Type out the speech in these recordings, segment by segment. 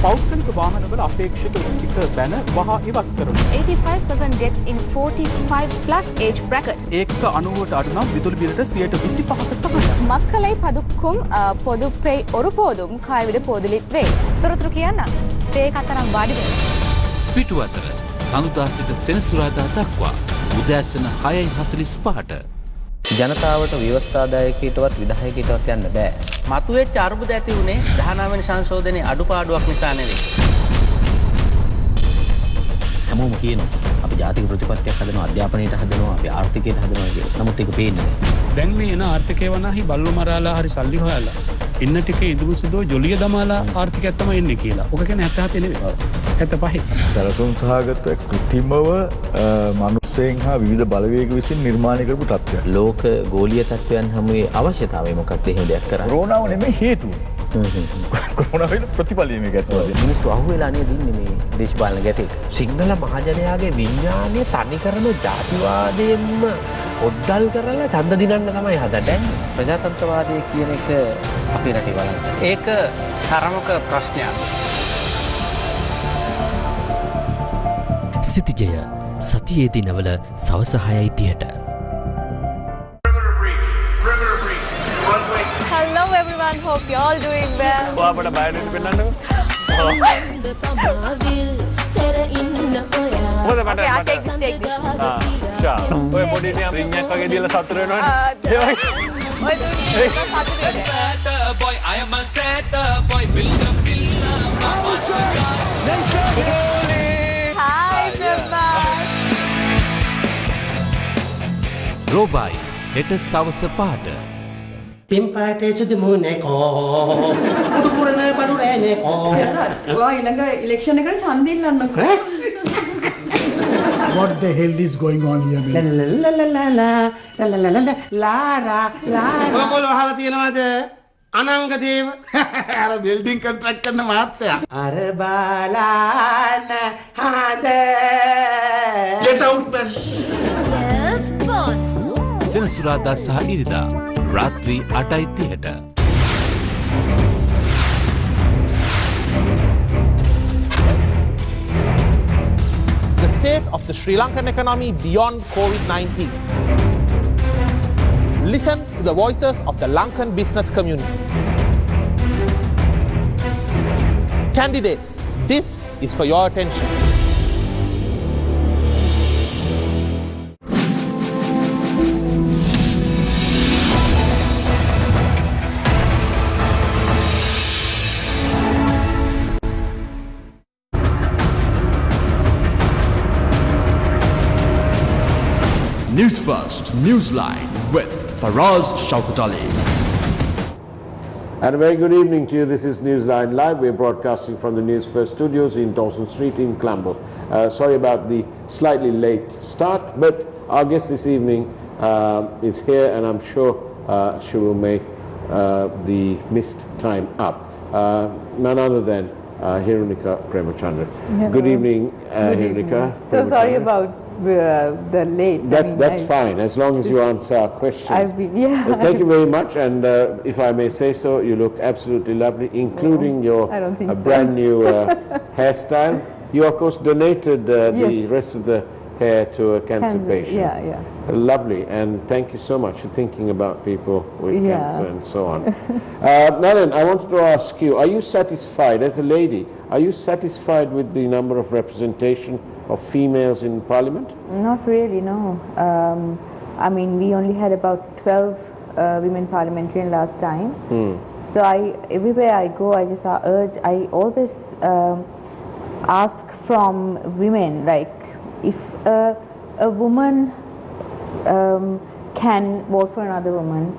පෞද්ගලික වාහනවල අපේක්ෂිත ස්ටිකර් බැන වහා ඉවත් කරනවා. 85% gets in 45 plus age bracket. ඒක 90ට අඩු නම් විදුලි බිලට 125ක සහනයක්. மக்களை பதுக்கும் பொதுப்பை ஒருபோதும் கைவிட போதில்லை. තොරතුරු කියන්න. තේ කතරම් වාඩි වෙනවා. පිටුවතර සඳුදා සිට සෙනසුරාදා දක්වා උදෑසන 6:45ට ජනතාවට ව්‍යවස්ථාදායකයටවත් විධායකයටවත් යන්න බෑ. මතුවෙච්ච අර්බුද ඇති වුණේ 19 වෙනි සංශෝධනයේ අඩුපාඩුවක් නිසා නෙවෙයි. හැමෝම කියනවා අපි ජාතික ප්‍රතිපත්තියක් හදනවා, අධ්‍යාපනයට හදනවා, අපි ආර්ථිකයට හදනවා කියලා. නමුත් ඒක පේන්නේ නැහැ. දැන් මේ එන ආර්ථිකය වනාහි බල්ලෝ මරාලා හරි සල්ලි හොයලා ඉන්න ටිකේ ඉදුරු සිදුව ජොලිය දමාලා ආර්ථිකයක් තමයි එන්නේ කියලා. ඔක කියන්නේ 77 නෙවෙයි. 75. සැලසුම් සහගත කෘත්‍රිමව මනුස්සයන් හා විවිධ බලවේග විසින් නිර්මාණය කරපු තත්ත්වයක්. ලෝක ගෝලීය තත්ත්වයන් හැමුවේ අවශ්‍යතාවය මොකක්ද එහෙම දෙයක් කරන්න? කොරෝනාව නෙමෙයි හේතුව. කොරෝනාව වෙන ප්‍රතිඵලය මේක ඇත්තටම. මිනිස්සු අහුවෙලා නේද ඉන්නේ මේ දේශපාලන ගැටේට. සිංහල මහජනයාගේ විඥානය තනි කරන ජාතිවාදයෙන්ම ඔද්දල් කරලා ඡන්ද දිනන්න තමයි හදන්නේ. ප්‍රජාතන්ත්‍රවාදය කියන එක අපේ රටේ බලන්න. ඒක තරමක ප්‍රශ්නයක්. සිතිජය සතියේ දිනවල සවස 6:30ට. Hello everyone, hope you all doing well. ඔයාට බයනෙත් පෙන්නන්නකෝ. මොකද මට ඔය පොඩි නියම් රින් එකක් වගේ දීලා සතුට වෙනවනේ. ඒ වගේ. ඔය දුන්නේ සතුට වෙන්නේ. boy I am a sad boy build up Hi Prabha. රෝබයි හෙට සවස 5ට. පිම්පාටේ සුදු මුනේකෝ පුරුපුරන බඩු රෑනේකෝ සරත් ඔයා ඊළඟ ඉලෙක්ෂන් එකට ඡන්ද ඉල්ලන්නකෝ. What the hell is going on here, man? ලාරා ඔයගොල්ලෝ අහලා තියෙනවද අනංග දේව අර බිල්ඩින් කොන්ට්‍රැක්ට් කරන මහත්තයා. අර බාලාන හද Get out, man. Yes boss. සෙනසුරාදා සහ ඉරිදා රාත්‍රී 8:30ට. The state of the Sri Lankan economy beyond COVID-19. Listen to the voices of the Lankan business community. Candidates, this is for your attention. Newsfirst, NEWSLINE with Faraz, Shauketaly. And a very good evening to you. This is NEWSLINE Live. We're broadcasting from the Newsfirst studios in Dawson Street in Colombo. Sorry about the slightly late start, but our guest this evening is here and I'm sure she will make the missed time up. None other than Hirunika Premachandran. Good evening, Hirunika. So sorry about the late. That's fine, as long as you answer our questions. Well, thank you very much, and if I may say so, you look absolutely lovely, including your brand new hairstyle. You, of course, donated the rest of the hair to a cancer patient. Lovely, and thank you so much for thinking about people with cancer and so on. Now then, I wanted to ask you, are you satisfied, as a lady, are you satisfied with the number of representation of females in parliament? Not really, no. I mean, we only had about 12 women parliamentarians last time. So everywhere I go, I just I always ask from women, like, if a woman can vote for another woman,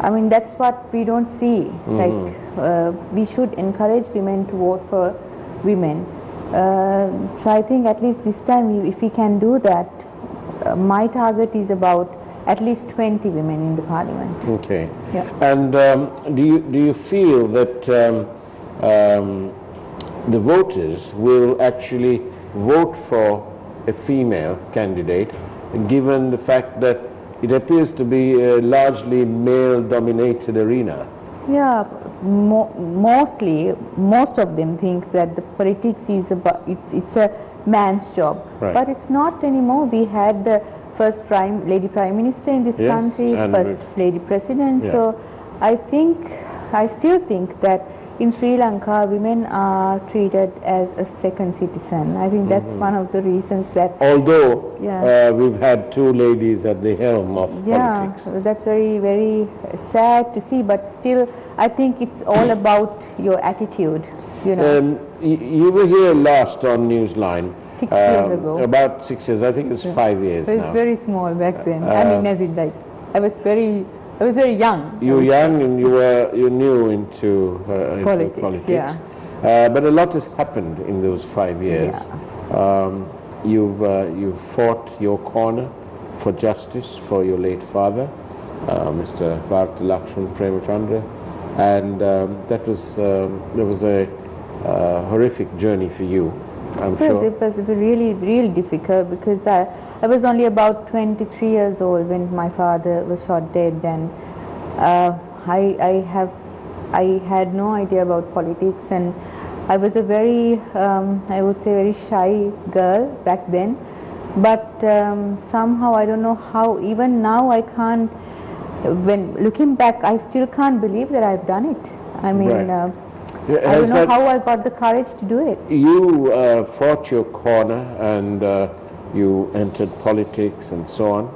I mean, that's what we don't see. Like, we should encourage women to vote for women. So I think at least this time, if we can do that, my target is about at least 20 women in the parliament. Okay. And do you feel that the voters will actually vote for a female candidate, given the fact that it appears to be a largely male-dominated arena? Yeah, mostly, most of them think that the politics is about, it's a man's job. Right. But it's not anymore. We had the first lady prime minister in this Yes, country, and first lady president. Yeah. So I still think that in Sri Lanka, women are treated as a second citizen. I think that's one of the reasons that. Although Yeah. we've had two ladies at the helm of politics. Yeah, that's very, very sad to see, but still, I think it's all about your attitude, you know. You were here last on Newsline. 6 years ago. About 6 years, I think it was 5 years I was now. very small back then. I mean, as in like, I was very young. You were young and you new into politics. Yeah. But a lot has happened in those 5 years. You've fought your corner for justice for your late father, Mr. Bharata Lakshman Premachandra, and that was a horrific journey for you, I'm sure. It was really, really difficult because I was only about 23 years old when my father was shot dead, and I had no idea about politics, and I was a very, I would say, very shy girl back then. But somehow, I don't know how, even now I can't, when looking back, I still can't believe that I've done it. I mean, Right. I don't know how I got the courage to do it. You fought your corner and you entered politics and so on.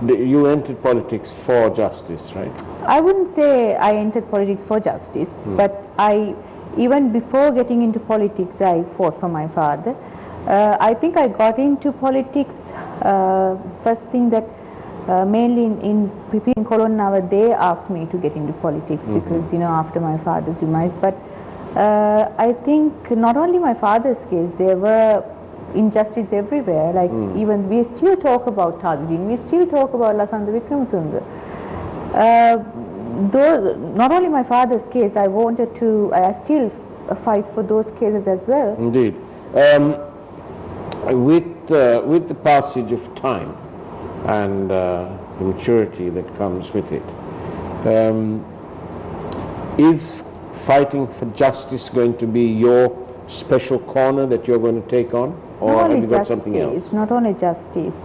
You entered politics for justice, right? I wouldn't say I entered politics for justice, but even before getting into politics, I fought for my father. I think I got into politics, first thing that mainly in Kolonnawa, they asked me to get into politics because, you know, after my father's demise. But I think not only my father's case, there were injustice everywhere. Like even we still talk about Tajuddin, we still talk about Lasantha Wickramatunge. Though not only my father's case, I still fight for those cases as well. Indeed. With the passage of time and the maturity that comes with it, is fighting for justice going to be your special corner that you're going to take on, or have you got something else? Not only justice,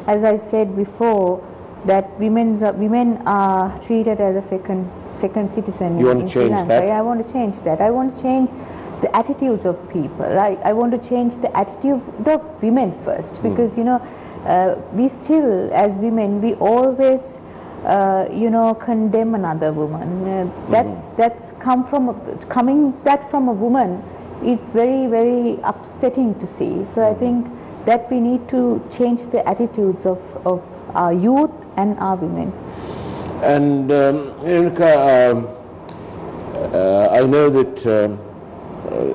as I said before, that women are treated as a second citizen. You want to change that? I want to change that. I want to change the attitudes of people. I want to change the attitude of women first, because you know, we still, as women, we always condemn another woman. That's coming from a woman. It's very, very upsetting to see. So I think that we need to change the attitudes of our youth and our women. And Renuka, I know that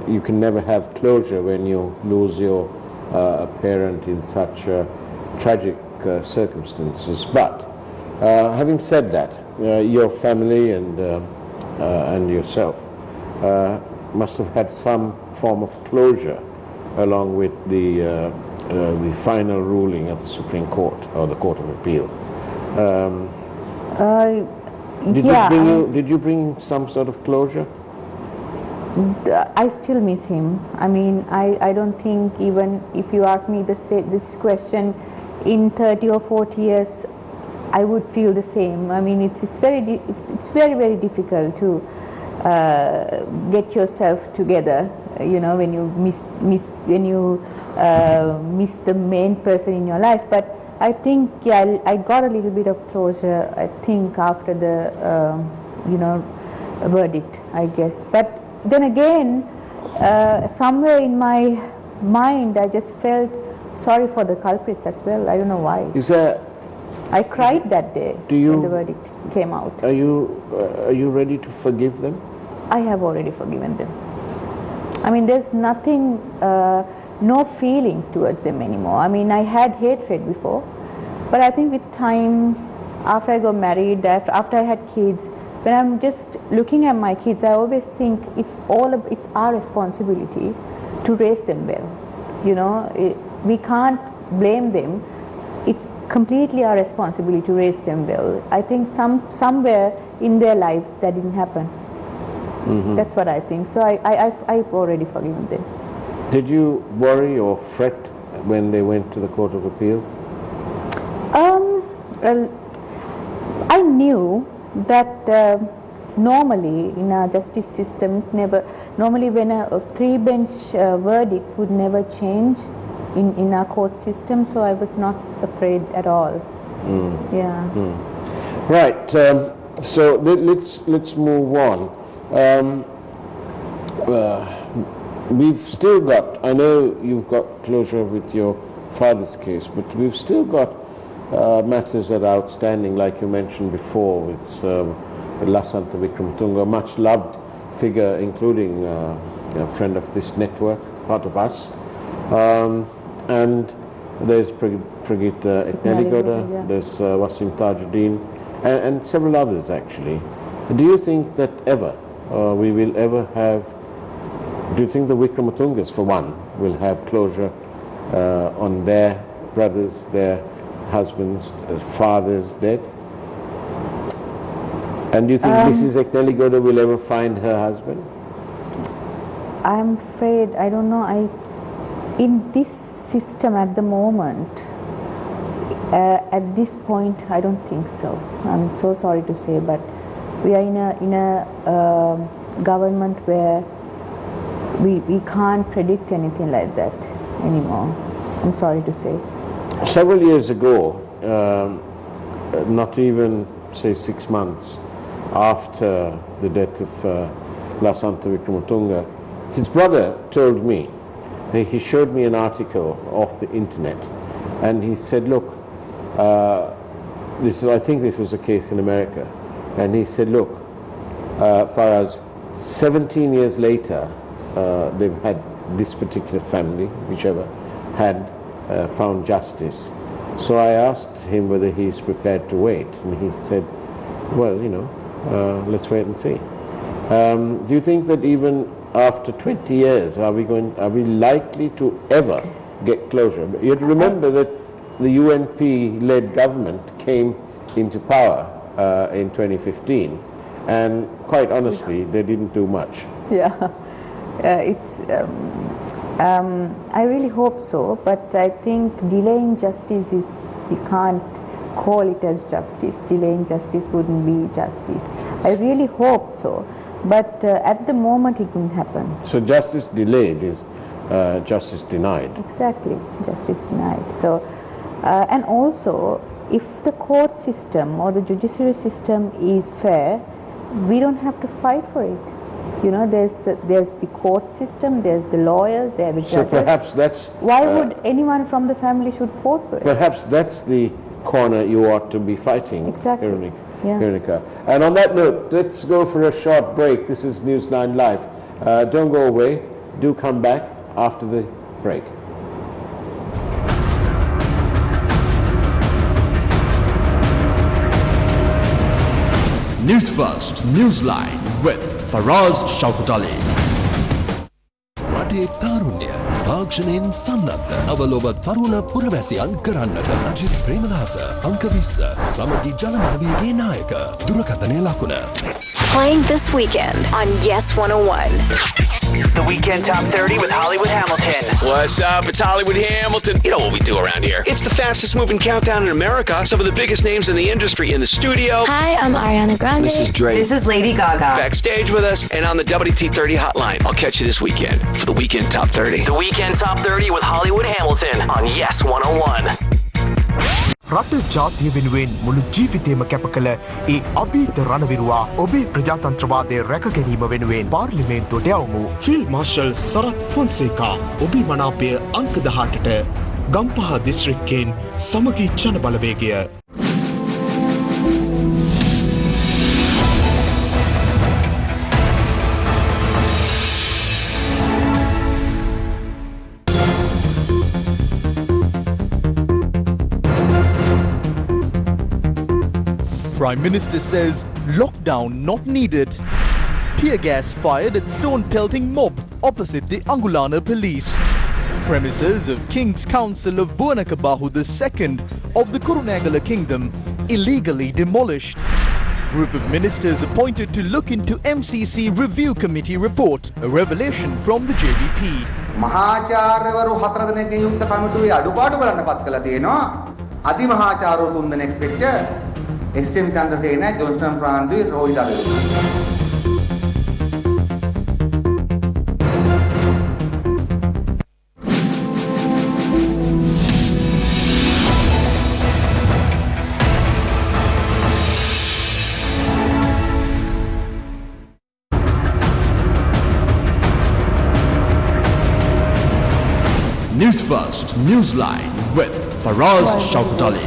you can never have closure when you lose your parent in such tragic circumstances. But having said that, your family and yourself must have had some form of closure along with the final ruling of the Supreme Court or the Court of Appeal. Did you bring some sort of closure? I still miss him. I mean, I don't think, even if you ask me this question in 30 or 40 years, I would feel the same. I mean, it's very, very difficult to get yourself together. You know, when you miss the main person in your life. But I think, yeah, I got a little bit of closure, I think, after the verdict, I guess. But then again, somewhere in my mind, I just felt sorry for the culprits as well. I don't know why. I cried that day when the verdict came out. Are you ready to forgive them? I have already forgiven them. I mean, there's nothing, no feelings towards them anymore. I mean, I had hatred before, but I think with time, after I got married, after I had kids, when I'm just looking at my kids, I always think it's our responsibility to raise them well. You know, we can't blame them. It's completely our responsibility to raise them well. I think somewhere in their lives that didn't happen. That's what I think. So I've already forgiven them. Did you worry or fret when they went to the Court of Appeal? Well, I knew that normally in our justice system, normally when a three-bench verdict would never change in our court system, so I was not afraid at all. Yeah. Right. So let's move on. We've still got, I know you've got closure with your father's case, but we've still got matters that are outstanding, like you mentioned before, with Lasantha Wickrematunge, a much loved figure, including a friend of this network, part of us. And there's Pragita Ekneligoda, there's Wasim Tajuddin, and several others actually. Do you think that ever we will ever have, do you think the Wickrematunges, for one, will have closure on their brothers, their husbands, fathers' death? And do you think Mrs. Ekneligoda will ever find her husband? I'm afraid, I don't know, in this system at the moment, at this point, I don't think so. I'm so sorry to say, but we are in a government where we can't predict anything like that anymore. I'm sorry to say. Several years ago, not even say 6 months after the death of Lasantha Wickrematunge, his brother told me, he showed me an article off the internet, and he said, look, I think this was a case in America, and he said, look, Faraz, 17 years later, they've had this particular family, whichever, had found justice. So I asked him whether he's prepared to wait, and he said, well, you know, let's wait and see. Do you think that even after 20 years, are we likely to ever get closure? You have to remember that the UNP-led government came into power in 2015, and quite honestly, they didn't do much. Yeah, I really hope so, but I think delaying justice is, we can't call it as justice. Delaying justice wouldn't be justice. I really hope so, but at the moment it wouldn't happen. So justice delayed is justice denied. Exactly, justice denied. So, and also, if the court system or the judiciary system is fair, we don't have to fight for it. You know, there's the court system, there's the lawyers, there are the judges. So perhaps that's... Why would anyone from the family should fight for it? Perhaps that's the corner you ought to be fighting, exactly. Veronica. And on that note, let's go for a short break. This is Newsline Live. Don't go away. Do come back after the break. Newsfirst, Newsline with Faraz Shauketaly. රටේ තාරුණ්‍ය තාක්ෂණයෙන් සන්නද්ධ නවලොව තරුණ පුරවැසියන් කරන්නට සජිත් ප්‍රේමදාස අංක 20 සමගි ජනමනවේගේ නායක දුරකථනය ලකුණ. Playing this weekend on Yes 101. The Weekend Top 30 with Hollywood Hamilton. What's up? It's Hollywood Hamilton. You know what we do around here. It's the fastest moving countdown in America. Some of the biggest names in the industry in the studio. Hi, I'm Ariana Grande. This is Drake. This is Lady Gaga. Backstage with us and on the WT30 hotline. I'll catch you this weekend for the Weekend Top 30. The Weekend Top 30 with Hollywood Hamilton on Yes 101. රට ජාතිය වෙනුවෙන් මුළු ජීවිතේම කැප කළ ඒ අභීත රණවිරුවා ඔබේ ප්‍රජාතන්ත්‍රවාදය රැක ගැනීම වෙනුවෙන් පාර්ලිමේන්තුවට යවමු. ෆිල්ඩ් මාර්ෂල් සරත් ෆොන්සේකා ඔබේ මනාපය අංක 18ට ගම්පහ දිස්ත්‍රික්කයෙන් සමගි ජන බලවේගය. Prime Minister says lockdown not needed. Tear gas fired at stone pelting mob opposite the Angulana police. Premises of King's Council of Buanakabahu II of the Kurunegala Kingdom illegally demolished. Group of ministers appointed to look into MCC Review Committee report, a revelation from the JVP. මහාචාර්යවරු 4 දෙනෙක්ගේ යුක්ත කමිටුවේ අඩුපාඩු බලන්න පත් කළා තියෙනවා. අති මහාචාර්යවරු 3 දෙනෙක් වෙච්ච S M. Chandrasena, Johnson ප්‍රාන්දුයි, Rohitha Abeydeera. Newsfirst, Newsline with Faraz Shauketaly.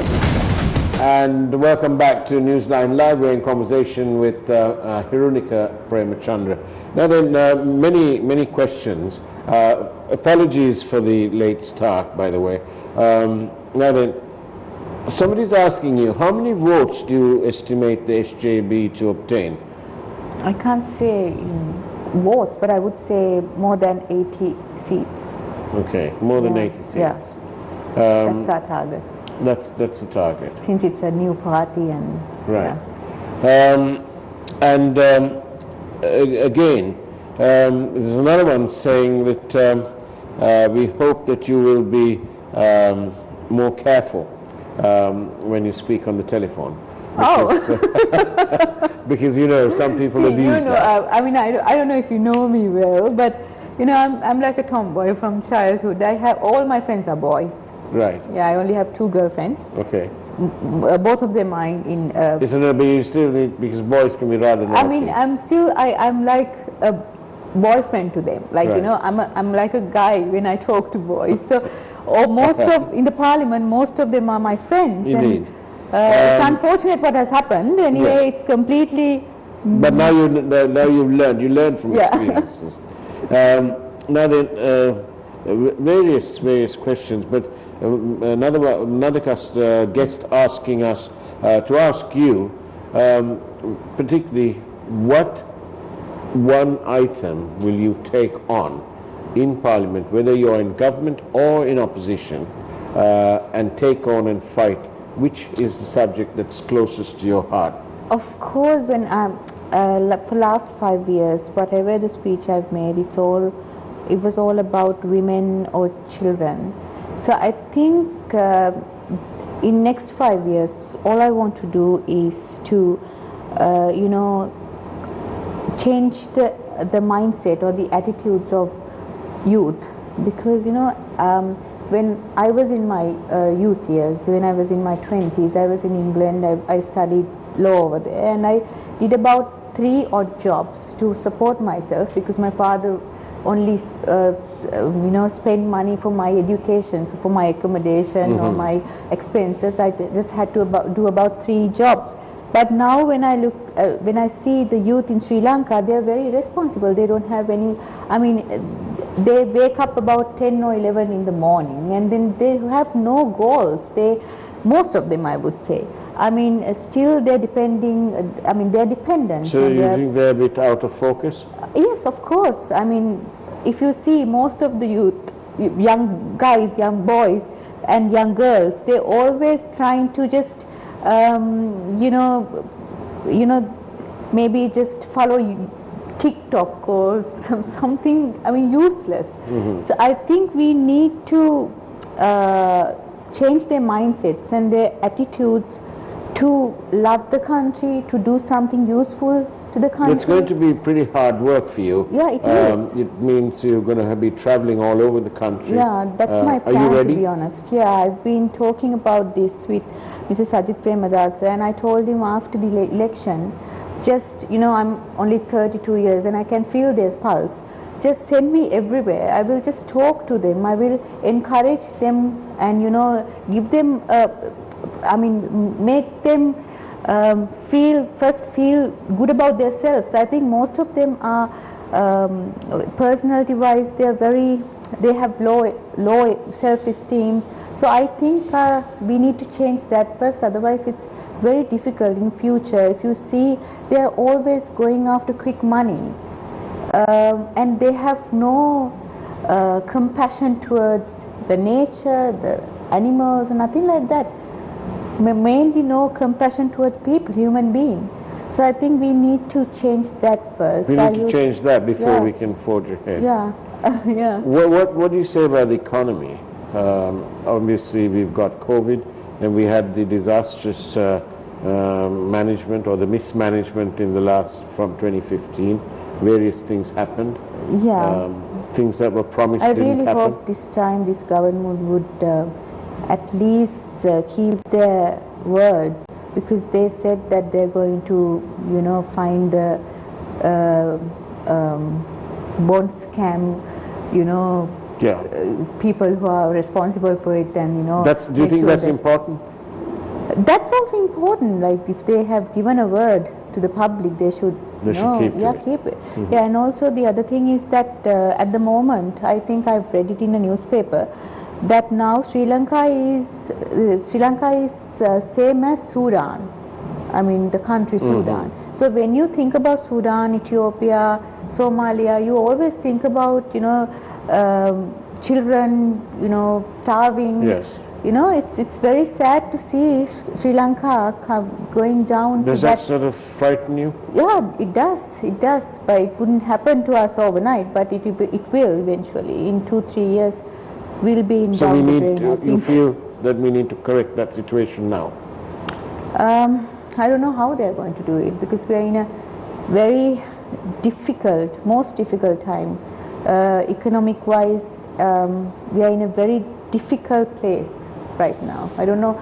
And welcome back to Newsline Live. We're in conversation with Hirunika Premachandra. Now then, many questions. Apologies for the late start, by the way. Now then, somebody's asking you, how many votes do you estimate the SJB to obtain? I can't say in votes, but I would say more than 80 seats. Okay, more than 80 seats. Yeah. That's our target. That's the target. Since it's a new party and... Right. Yeah. Again, there's another one saying that we hope that you will be more careful when you speak on the telephone. Because, because you know, some people abuse that. I mean, I don't know if you know me well, but you know, I'm like a tomboy from childhood. I have all my friends are boys. Right. Yeah, I only have 2 girlfriends. Okay. Both of them are in. Isn't it? But you still need, because boys can be rather naughty. I mean, I'm like a boyfriend to them. Like you know, I'm like a guy when I talk to boys. So, or most of in the parliament, most of them are my friends. Indeed. And, it's unfortunate what has happened. Anyway, it's completely. But now you've learned. You learn from experiences. Now then, various questions, but another guest asking us to ask you, particularly, what one item will you take on in Parliament, whether you're in government or in opposition, and take on and fight? Which is the subject that's closest to your heart? Of course, when for last 5 years, whatever the speech I've made, it was all about women or children. So I think in next 5 years, all I want to do is to, you know, change the mindset or the attitudes of youth, because you know, when I was in my youth years, when I was in my 20s, I was in England. I studied law over there, and I did about 3 odd jobs to support myself, because my father only you know, spent money for my education, so for my accommodation or my expenses. I just had to do about 3 jobs. But now when I look, when I see the youth in Sri Lanka, they are very responsible. They don't have any, I mean, they wake up about 10 or 11 in the morning, and then they have no goals. Most of them, I would say. I mean, still they're depending, I mean, they're dependent. So you think they're a bit out of focus? Yes, of course. I mean, if you see most of the youth, young guys, young boys and young girls, they're always trying to just, you know, maybe just follow TikTok or something, I mean, useless. So I think we need to change their mindsets and their attitudes to love the country, to do something useful to the country. It's going to be pretty hard work for you. Yeah, it is. It means you're going to be traveling all over the country. Yeah, that's my plan, are you ready? to be honest. Yeah, I've been talking about this with Mr. Sajith Premadasa, and I told him after the election, just, you know, I'm only 32 years and I can feel their pulse. Just send me everywhere. I will just talk to them. I will encourage them and, you know, give them, I mean, make them feel good about themselves. I think most of them are, personality-wise, they have low self-esteem. So I think we need to change that first. Otherwise, it's very difficult in future. If you see, they are always going after quick money, and they have no compassion towards the nature, the animals, and nothing like that. Mainly no compassion towards people, human beings. So I think we need to change that first. We need to change that before we can forge ahead. Yeah, yeah. What do you say about the economy? Obviously, we've got COVID, and we had the disastrous management or the mismanagement in the from 2015. Various things happened. Yeah. Things that were promised I didn't really happen. hope this time this government would at least keep their word, because they said that they're going to, find the bond scam, people who are responsible for it, and Do you think that's important? That's also important. Like if they have given a word to the public, they should. They should keep keep it. Mm-hmm. Yeah, and also the other thing is that at the moment, I think I've read it in a newspaper, that now Sri Lanka is same as Sudan. I mean the country Sudan. So when you think about Sudan, Ethiopia, Somalia, you always think about children starving. Yes. It's very sad to see Sri Lanka going down. Does that sort of frighten you? Yeah, it does. It does. But it wouldn't happen to us overnight. But it will eventually. In 2-3 years, we'll be in. So we need to. You feel that we need to correct that situation now? I don't know how they're going to do it, because we are in a very most difficult time. Economic-wise, we are in a very difficult place right now. I don't know.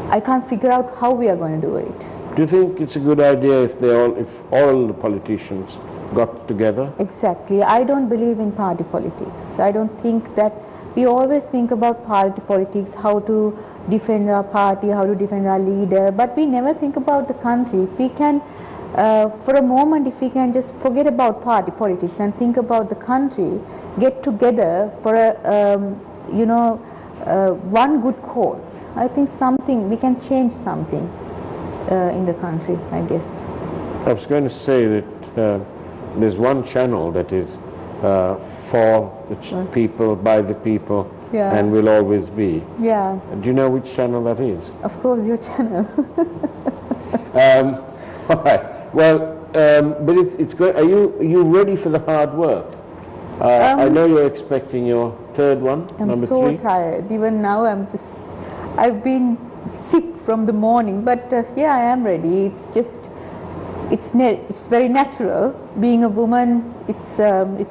I can't figure out how we are going to do it. Do you think it's a good idea if all the politicians got together? Exactly. I don't believe in party politics. I don't think that we always think about party politics, how to defend our party, how to defend our leader, but we never think about the country. If we can, for a moment, if we can just forget about party politics and think about the country, get together for a, one good cause, I think we can change something in the country, I guess. I was going to say that there's one channel that is for the people, by the people, and will always be. Yeah. Do you know which channel that is? Of course, your channel. All right. Well, but it's good. Are you ready for the hard work? I know you're expecting your third one, number 3. I'm so tired. Even now, I've been sick from the morning, but yeah, I am ready. It's just, it's very natural. Being a woman, it's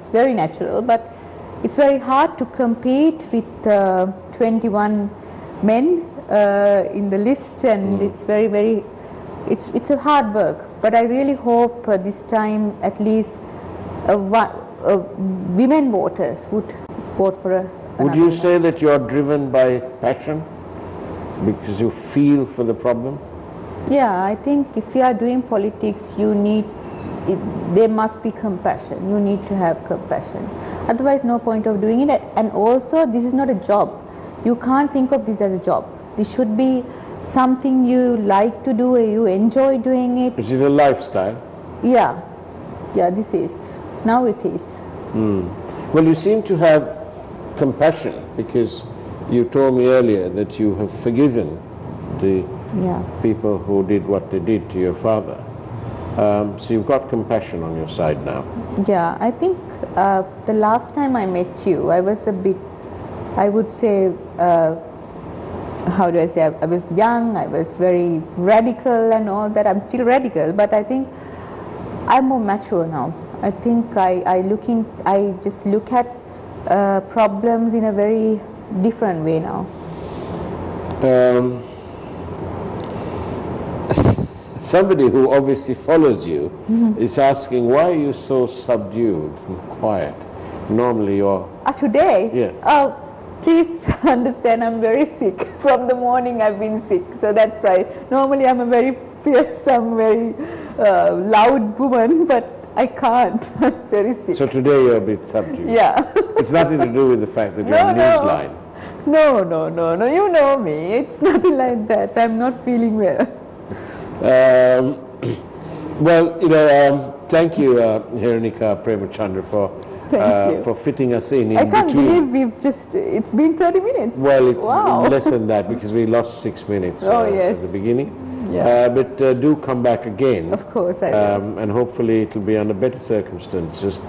very natural, but it's very hard to compete with 21 men in the list, and it's very, it's a hard work. But I really hope this time at least women voters would vote for a. Would you say that you're driven by passion because you feel for the problem? Yeah, I think if you are doing politics, there must be compassion. You need to have compassion. Otherwise, no point of doing it. And also, this is not a job. You can't think of this as a job. This should be something you like to do, you enjoy doing it. Is it a lifestyle? Yeah, this is. Now it is. Well, you seem to have compassion, because you told me earlier that you have forgiven the people who did what they did to your father. So you've got compassion on your side now. Yeah, I think the last time I met you, I was a bit, I would say, how do I say, I was young, I was very radical and all that. I'm still radical, but I think I'm more mature now. I think I just look at problems in a very different way now. Somebody who obviously follows you is asking, why are you so subdued and quiet? Normally you're... Today? Yes. Please understand, I'm very sick. From the morning I've been sick, so that's why. Normally I'm a very fearsome, very loud woman, but I can't. I'm very sick. So today you're a bit subdued. Yeah. It's nothing to do with the fact that you're on Newsline. No. You know me. It's nothing like that. I'm not feeling well. Well, thank you, Hirunika Premachandra, for fitting us in I can't between. believe it's been 30 minutes. Well, it's wow. less than that, because we lost 6 minutes at the beginning. but do come back again. Of course, I will. And hopefully it will be under better circumstances.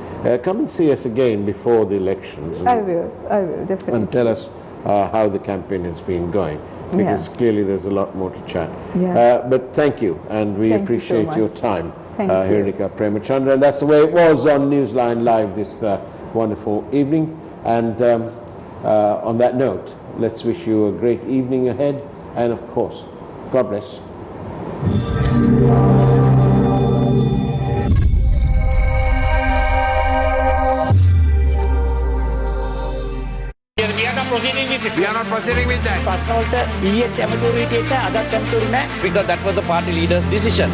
Come and see us again before the elections. I will, definitely. And tell us how the campaign has been going, because clearly there's a lot more to chat. But thank you, and we appreciate your time, Hirunika Premachandra. And that's the way it was on Newsline Live this wonderful evening. And on that note, let's wish you a great evening ahead, and of course, God bless. We are not proceeding with that. Because that was the party leader's decision.